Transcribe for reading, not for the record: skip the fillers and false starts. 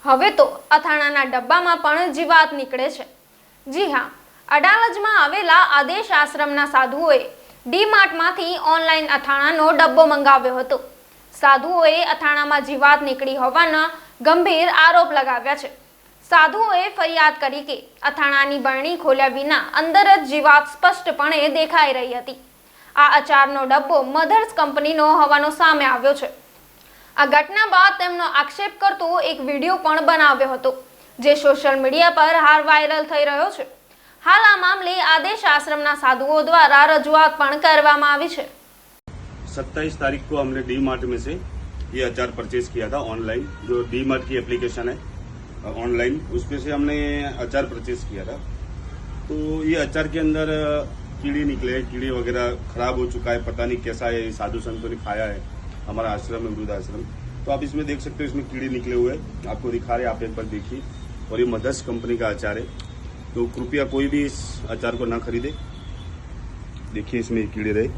હવે તો અથાણાના ડબ્બામાં પણ જીવાત નીકળે છે। જી હા, અડાલજમાં આવેલા આદેશ આશ્રમના સાધુઓએ ડી-માર્ટમાંથી ઓનલાઈન અથાણાનો ડબ્બો મંગાવ્યો હતો। સાધુઓએ અથાણામાં જીવાત નીકળી હોવાના ગંભીર આરોપ લગાવ્યા છે। સાધુઓએ ફરિયાદ કરી કે અથાણાની બરણી ખોલ્યા વિના અંદર જ જીવાત સ્પષ્ટપણે દેખાઈ રહી હતી। આ અચારનો ડબ્બો મધર્સ કંપનીનો હોવાનો સામે આવ્યો છે। આ ઘટના બાદ તેમનો આક્ષેપ કરતો એક વિડીયો પણ બનાવ્યો હતો, જે સોશિયલ મીડિયા પર હાલ વાયરલ થઈ રહ્યો છે। हाल आ मामले आदेश आश्रम साधुओं द्वारा रजूआत पण करवामां आवी छे। 27 तारीख को हमने डी मार्ट में से ये अचार परचेज किया था ऑनलाइन, जो डी मार्ट की एप्लीकेशन है ऑनलाइन, उसपे से हमने अचार परचेज किया था। तो ये अचार के अंदर कीड़े निकले, कीड़े वगैरह खराब हो चुका है, पता नहीं कैसा है, साधु संतों ने खाया है हमारा आश्रम में, वृद्ध आश्रम। तो आप इसमें देख सकते हो, इसमें कीड़े निकले हुए हैं, आपको दिखा रहे हैं, आप एक बार देखिए। और ये मदर्स कंपनी का अचार है, तो कृपया कोई भी इस अचार को ना खरीदे। देखिए इसमें कीड़े रहे।